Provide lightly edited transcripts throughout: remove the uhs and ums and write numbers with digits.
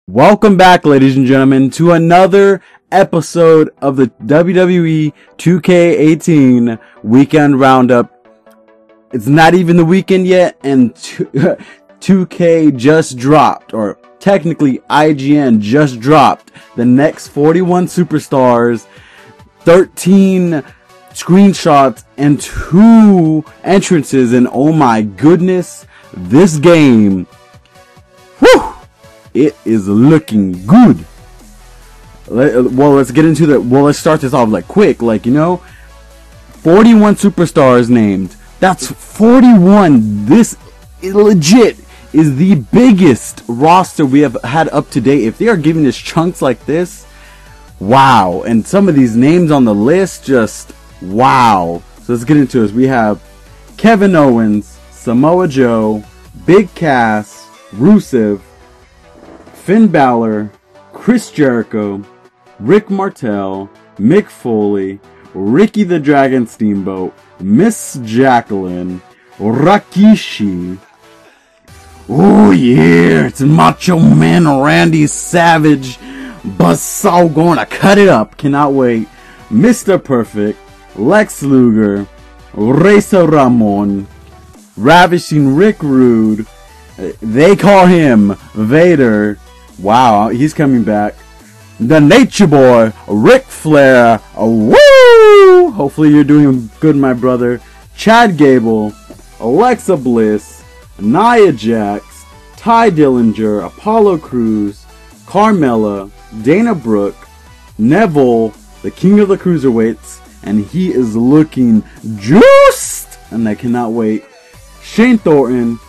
Welcome back, ladies and gentlemen, to another episode of the WWE 2K18 Weekend Roundup. It's not even the weekend yet, and 2K just dropped, or technically IGN just dropped, the next 41 superstars, 13 screenshots, and 2 entrances, and oh my goodness, this game, whew! It is looking good. Let's get into the. Let's start this off quick. 41 superstars named. That's 41. This legit is the biggest roster we have had up to date. If they are giving us chunks like this, wow. And some of these names on the list, just wow. So let's get into this. We have Kevin Owens, Samoa Joe, Big Cass, Rusev, Finn Balor, Chris Jericho, Rick Martel, Mick Foley, Ricky the Dragon Steamboat, Miss Jacqueline, Rikishi. Oh yeah, it's Macho Man Randy Savage. Buzzsaw gonna cut it up. Cannot wait. Mr. Perfect, Lex Luger, Razor Ramon, Ravishing Rick Rude. They call him Vader. Wow, he's coming back. The Nature Boy, Ric Flair. Woo! Hopefully you're doing good, my brother. Chad Gable, Alexa Bliss, Nia Jax, Ty Dillinger, Apollo Crews, Carmella, Dana Brooke, Neville, the King of the Cruiserweights, and he is looking juiced, and I cannot wait. Shane Thornton,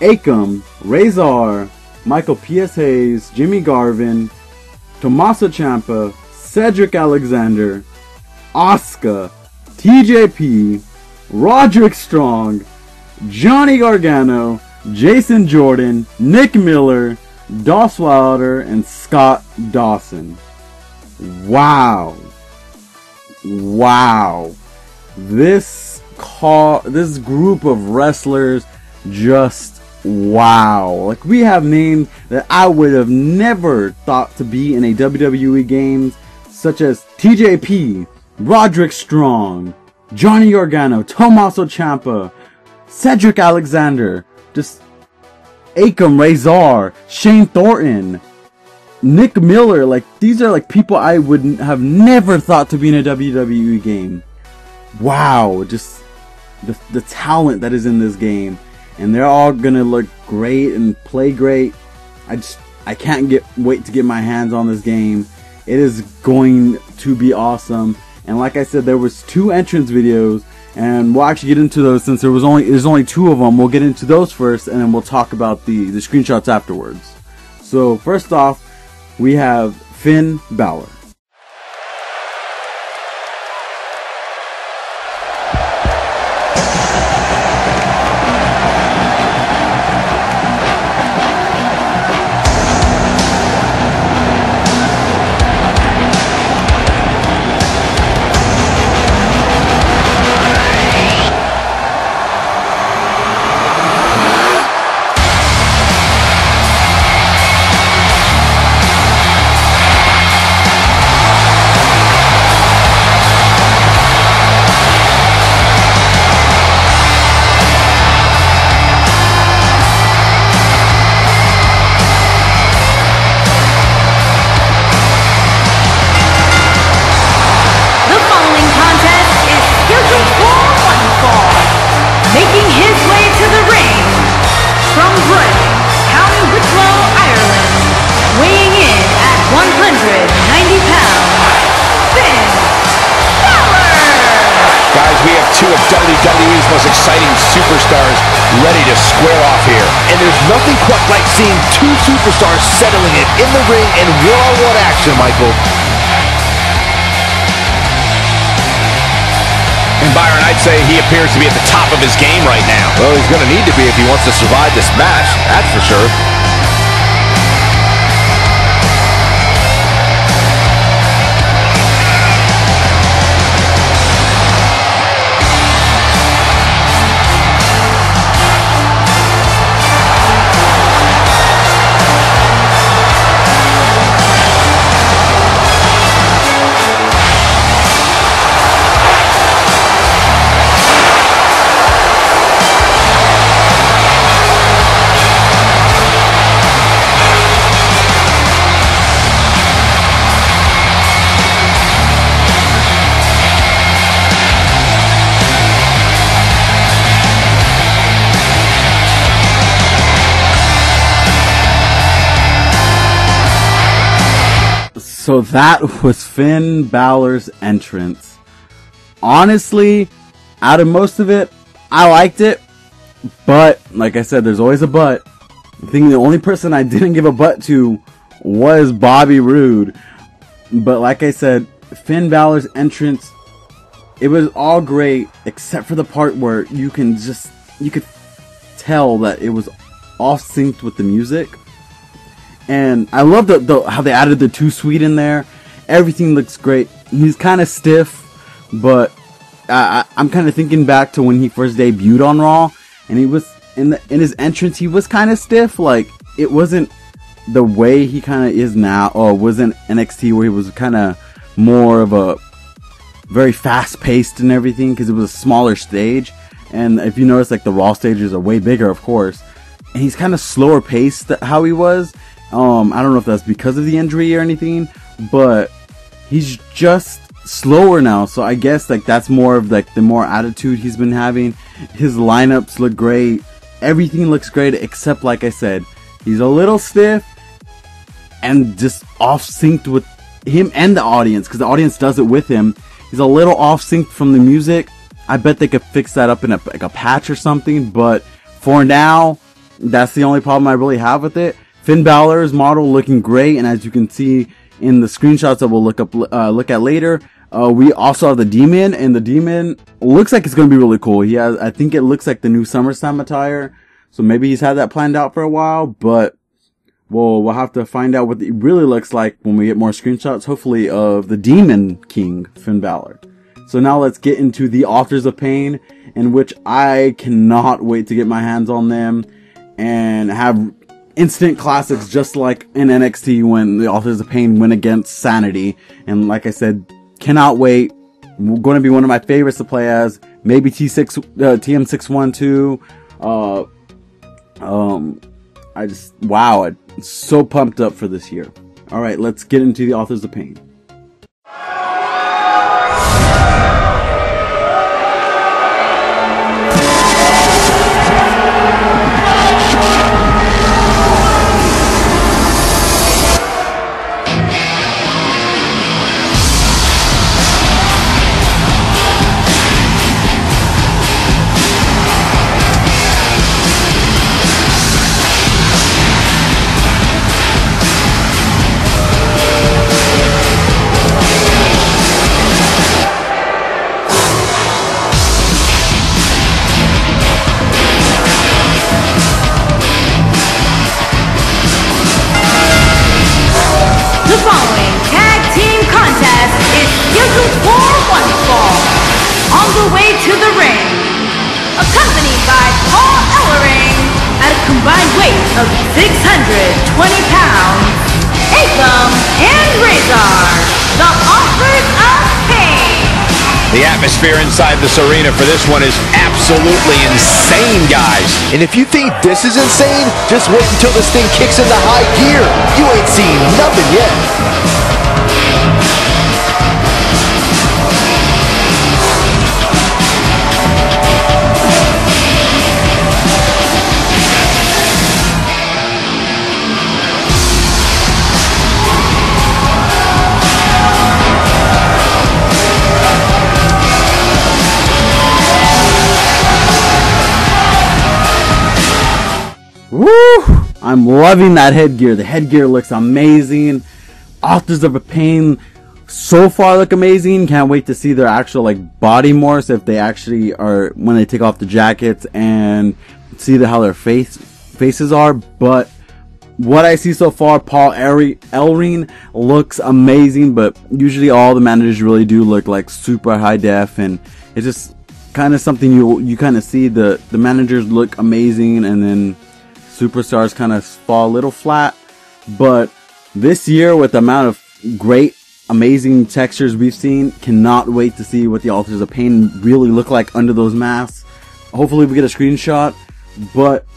Akam, Razor, Michael P.S. Hayes, Jimmy Garvin, Tommaso Ciampa, Cedric Alexander, Asuka, TJP, Roderick Strong, Johnny Gargano, Jason Jordan, Nick Miller, Doss Wilder, and Scott Dawson. Wow. Wow. This group of wrestlers just wow. We have names that I would have never thought to be in a WWE game, such as TJP, Roderick Strong, Johnny Gargano, Tommaso Ciampa, Cedric Alexander, just Akam, Razor, Shane Thornton, Nick Miller. These are people I would have never thought to be in a WWE game. Wow, just the talent that is in this game. And they're all gonna look great and play great. I can't wait to get my hands on this game. It is going to be awesome. And like I said, there was 2 entrance videos, and we'll actually get into those since there's only 2 of them. We'll get into those first, and then we'll talk about the screenshots afterwards. So first off, we have Finn Balor. WWE's most exciting superstars ready to square off here. And there's nothing quite like seeing 2 superstars settling it in the ring in one-on-one action, Michael. And Byron, I'd say he appears to be at the top of his game right now. Well, he's going to need to be if he wants to survive this match, that's for sure. So that was Finn Balor's entrance. Honestly, out of most of it, I liked it. But, like I said, there's always a but. I think the only person I didn't give a but to was Bobby Roode. But like I said, Finn Balor's entrance, it was all great except for the part where you could tell that it was off synced with the music. And I love how they added the Too Sweet in there. Everything looks great. He's kind of stiff, but I'm kind of thinking back to when he first debuted on Raw, and he was in his entrance. He was kind of stiff. Like, it wasn't the way he kind of is now, or was in NXT where he was kind of more of a very fast paced and everything, because it was a smaller stage. And if you notice, like, the Raw stages are way bigger, of course, and he's kind of slower paced how he was. I don't know if that's because of the injury or anything, but he's just slower now. So I guess like that's more of like the more attitude he's been having. His lineups look great. Everything looks great except, like I said, he's a little stiff and just off synced with him and the audience, because the audience does it with him. He's a little off synced from the music. I bet they could fix that up in a patch or something, but for now, that's the only problem I really have with it. Finn Balor's model looking great, and as you can see in the screenshots that we'll look at later, we also have the Demon, and the Demon looks like it's going to be really cool. I think it looks like the new SummerSlam attire, so maybe he's had that planned out for a while, but we'll have to find out what it really looks like when we get more screenshots, hopefully, of the Demon King, Finn Balor. So now let's get into the Authors of Pain, in which I cannot wait to get my hands on them and have instant classics, just like in NXT when the Authors of Pain went against Sanity. And like I said, cannot wait. Going to be one of my favorites to play as. Maybe TM612. Wow, I'm so pumped up for this year. Alright, let's get into the Authors of Pain. Of 620 pounds, Akam and Razor, the Authors of Pain. The atmosphere inside this arena for this one is absolutely insane, guys. And if you think this is insane, just wait until this thing kicks into high gear. You ain't seen nothing yet. Woo! I'm loving that headgear. The headgear looks amazing. Authors of a Pain so far look amazing. Can't wait to see their actual like body morphs, if they actually are, when they take off the jackets, and see how their faces are. But what I see so far, Paul Ellering looks amazing, but usually all the managers really do look like super high def, and it's just kind of something you kind of see the managers look amazing, and then superstars kind of fall a little flat. But this year, with the amount of great, amazing textures we've seen, cannot wait to see what the Authors of Pain really look like under those masks. Hopefully we get a screenshot, but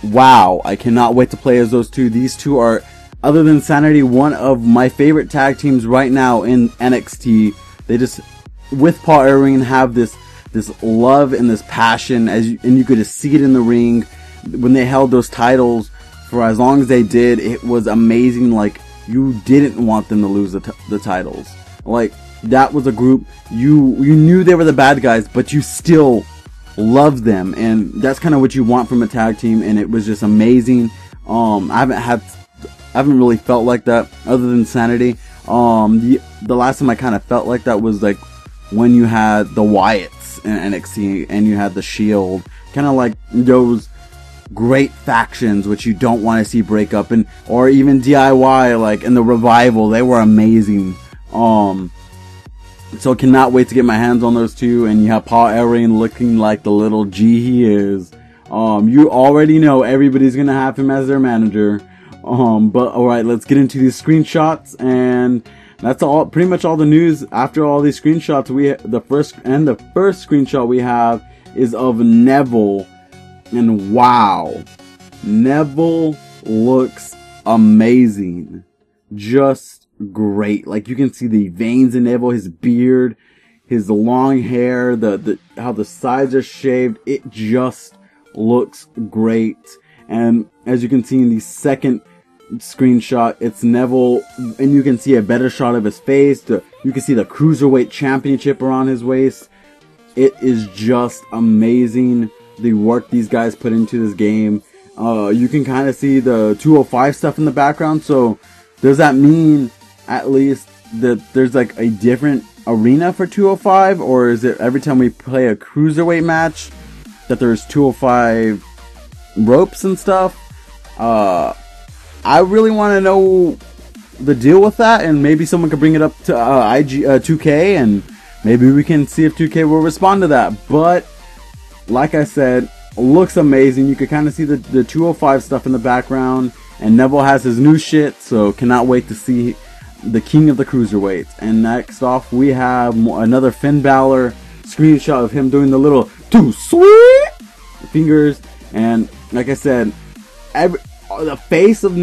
wow, I cannot wait to play as those two. These two are, other than Sanity, one of my favorite tag teams right now in NXT. They just, with Paul Ellering, have this love and this passion, and you could just see it in the ring. When they held those titles for as long as they did, it was amazing. Like, you didn't want them to lose the titles. Like, that was a group, you knew they were the bad guys, but you still loved them, and that's kind of what you want from a tag team, and it was just amazing. I haven't really felt like that other than Sanity. The last time I kind of felt like that was like when you had the Wyatts in NXT and you had the Shield, kind of like those great factions which you don't want to see break up, and or even DIY, like in the Revival, they were amazing. So cannot wait to get my hands on those two. And you have Paul Ellering looking like the little G he is. You already know everybody's gonna have him as their manager. But alright, let's get into these screenshots, and that's all, pretty much all the news. After all these screenshots, the first screenshot we have is of Neville, and wow, Neville looks amazing. Just great. Like, you can see the veins in Neville, his beard, his long hair, how the sides are shaved. It just looks great. And as you can see in the second screenshot, it's Neville, and you can see a better shot of his face. You can see the Cruiserweight Championship around his waist. It is just amazing, the work these guys put into this game. You can kind of see the 205 stuff in the background, so does that mean at least that there's like a different arena for 205, or is it every time we play a Cruiserweight match that there's 205 ropes and stuff? I really want to know the deal with that, and maybe someone could bring it up to 2K, and maybe we can see if 2K will respond to that. But like I said, looks amazing. You could kind of see the 205 stuff in the background, and Neville has his new shit, so cannot wait to see the king of the cruiserweights. And next off, we have another Finn Balor screenshot of him doing the little too sweet fingers. And like I said, the face of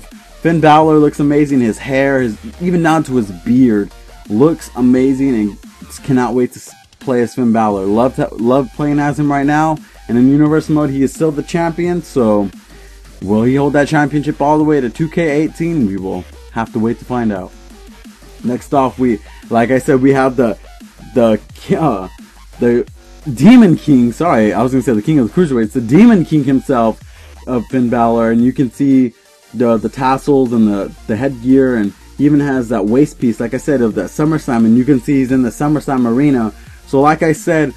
Finn Balor looks amazing. His hair, even down to his beard, looks amazing, and cannot wait to play as Finn Balor. Love playing as him right now. And in Universal Mode, he is still the champion, so will he hold that championship all the way to 2K18? We will have to wait to find out. Next off, like I said, we have the Demon King. Sorry, I was gonna say the King of the Cruiserweights. The Demon King himself of Finn Balor, and you can see the tassels and the headgear, and he even has that waist piece, like I said, of that SummerSlam, and you can see he's in the SummerSlam arena. So like I said,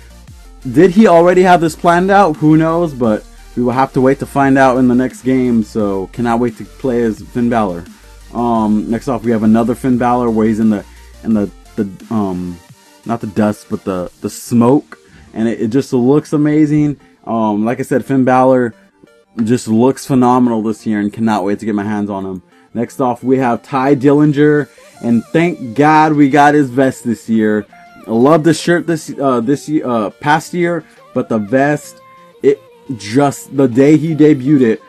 did he already have this planned out? Who knows, but we will have to wait to find out in the next game, so cannot wait to play as Finn Balor. Next off, we have another Finn Balor where he's in the not the dust, but the smoke, and it just looks amazing. Like I said, Finn Balor just looks phenomenal this year, and cannot wait to get my hands on him. Next off, we have Ty Dillinger, and thank God we got his vest this year. I love the shirt this past year, but the vest, it just, the day he debuted it,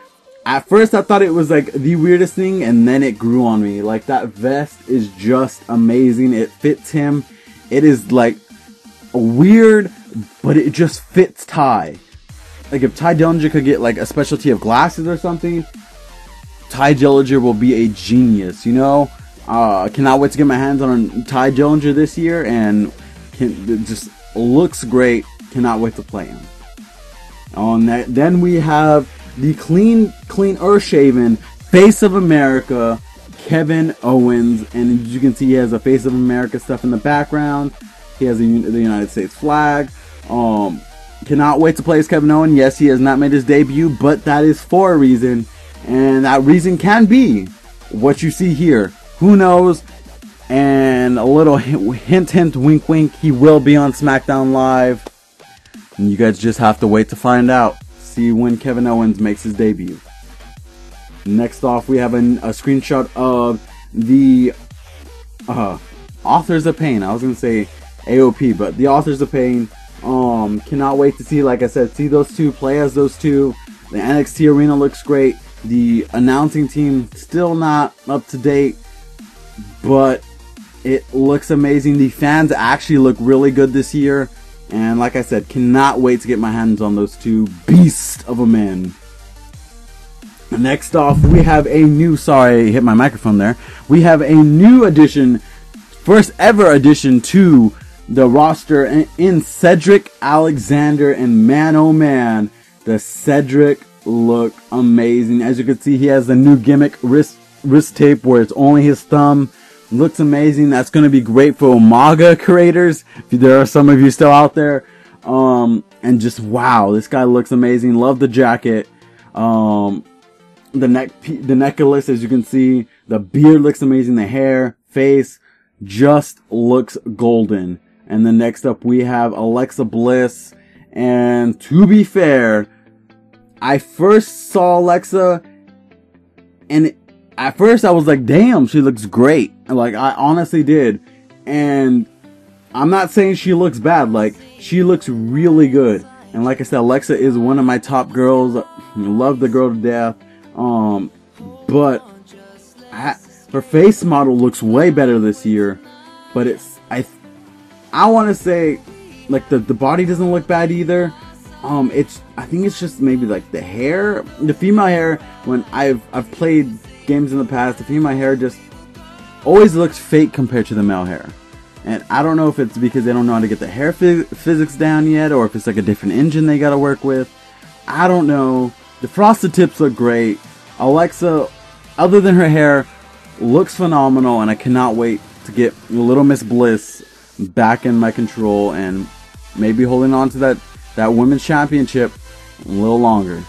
at first I thought it was like the weirdest thing, and then it grew on me. Like, that vest is just amazing. It fits him. It is like weird, but it just fits Ty. Like, if Ty Dillinger could get like a specialty of glasses or something, Ty Dillinger will be a genius, you know? Cannot wait to get my hands on Ty Dillinger this year, and it just looks great. Cannot wait to play him. On that, then we have the clean shaven Face of America, Kevin Owens, and as you can see, he has a Face of America stuff in the background. He has the United States flag. Cannot wait to play as Kevin Owens. Yes, he has not made his debut, but that is for a reason, and that reason can be what you see here. Who knows? And a little hint, wink, wink, he will be on SmackDown Live. And you guys just have to wait to find out. See when Kevin Owens makes his debut. Next off, we have a screenshot of the Authors of Pain. I was going to say AOP, but the Authors of Pain. Cannot wait to see, like I said, see those two, play as those two. The NXT arena looks great. The announcing team still not up to date, but it looks amazing. The fans actually look really good this year, and like I said, cannot wait to get my hands on those two beasts of a men. Next off, we have a new, sorry, I hit my microphone there. We have a new addition, first ever addition to the roster in Cedric Alexander. And man, oh man, the Cedric look amazing. As you can see, he has the new gimmick wrist tape where it's only his thumb. Looks amazing. That's going to be great for Umaga creators. If there are some of you still out there. And just wow, this guy looks amazing. Love the jacket. The necklace, as you can see, the beard looks amazing. The hair, face, just looks golden. And then next up we have Alexa Bliss. And to be fair, I first saw Alexa, and at first I was like, damn, she looks great. Like, I honestly did. And I'm not saying she looks bad. Like, she looks really good. And like I said, Alexa is one of my top girls. I love the girl to death. But her face model looks way better this year. But I want to say, like, the body doesn't look bad either. I think it's just maybe like the hair, the female hair. When I've played games in the past, the female hair just always looks fake compared to the male hair. And I don't know if it's because they don't know how to get the hair physics down yet, or if it's like a different engine they gotta work with. I don't know. The frosted tips look great. Alexa, other than her hair, looks phenomenal, and I cannot wait to get Little Miss Bliss back in my control and maybe holding on to that women's championship a little longer.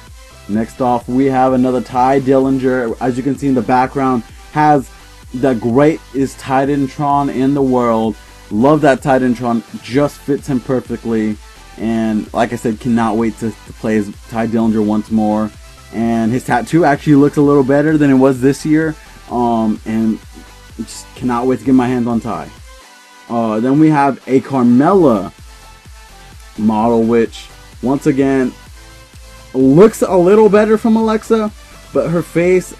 Next off, we have another Ty Dillinger. As you can see in the background, has the greatest Titantron in the world. Love that Titantron. Just fits him perfectly. And like I said, cannot wait to play as Ty Dillinger once more. And his tattoo actually looks a little better than it was this year. And just cannot wait to get my hands on Ty. Then we have a Carmella model, which once again looks a little better from Alexa, but her face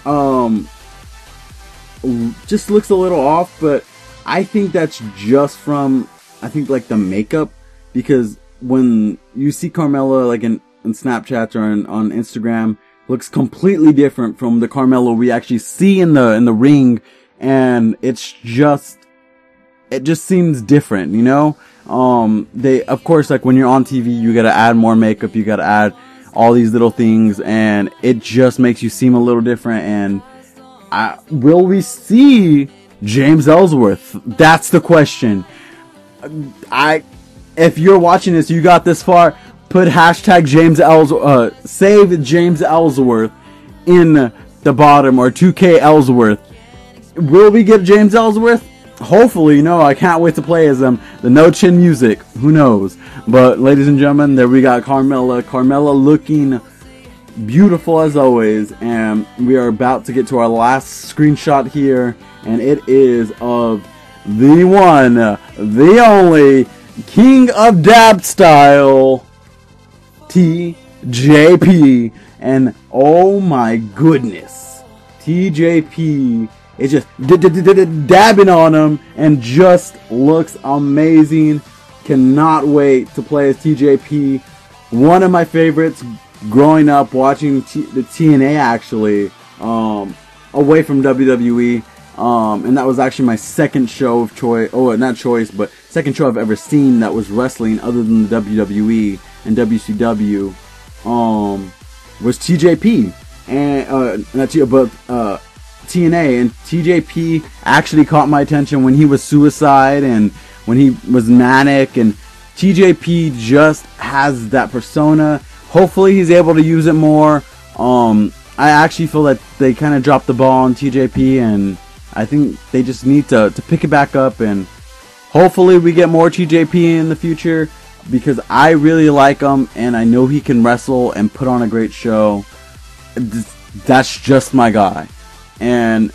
just looks a little off. But I think that's just from, I think, like the makeup, because when you see Carmella like in Snapchats or on Instagram, looks completely different from the Carmella we actually see in the ring, and it just seems different, you know. They, of course, like when you're on TV, you gotta add more makeup, you gotta add all these little things, and it just makes you seem a little different. And will we see James Ellsworth? That's the question. If you're watching this, you got this far, put hashtag James Ellsworth, save James Ellsworth in the bottom, or 2K Ellsworth. Will we get James Ellsworth? Hopefully, you know, I can't wait to play as them. The no chin music, who knows? But ladies and gentlemen, there we got Carmella. Carmella looking beautiful as always, and we are about to get to our last screenshot here, and it is of the one, the only King of Dab Style, TJP. And oh my goodness, TJP is just dabbing on him and just looks amazing. Cannot wait to play as TJP. One of my favorites growing up, watching the TNA actually, away from WWE. And that was actually my second show of choice. Oh, not choice, but second show I've ever seen that was wrestling other than the WWE and WCW. Was TJP, and TNA. And TJP actually caught my attention when he was Suicide and when he was Manic, and TJP just has that persona. Hopefully he's able to use it more. I actually feel that they kind of dropped the ball on TJP, and I think they just need to pick it back up, and hopefully we get more TJP in the future, because I really like him and I know he can wrestle and put on a great show. That's just my guy. And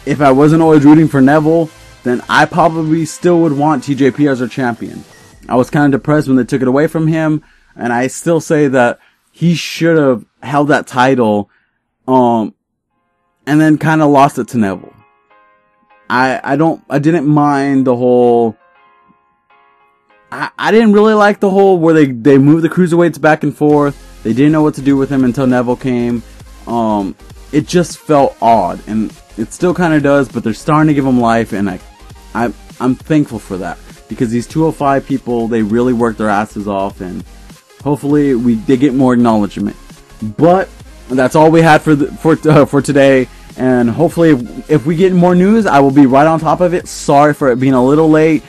if I wasn't always rooting for Neville, then I probably still would want TJP as our champion. I was kind of depressed when they took it away from him, and I still say that he should have held that title, and then kind of lost it to Neville. I didn't mind the whole, I didn't really like the whole where they moved the cruiserweights back and forth. They didn't know what to do with him until Neville came. it just felt odd, and it still kind of does, but they're starting to give them life, and I'm thankful for that, because these 205 people, they really work their asses off, and hopefully they get more acknowledgement. But that's all we had for today, and hopefully if we get more news, I will be right on top of it. Sorry for it being a little late.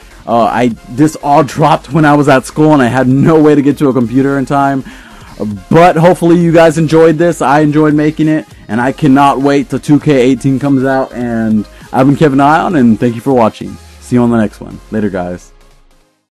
This all dropped when I was at school, and I had no way to get to a computer in time. But hopefully you guys enjoyed this. I enjoyed making it, and I cannot wait till 2K18 comes out. And I've been Kevin Ion, and thank you for watching. See you on the next one. Later, guys.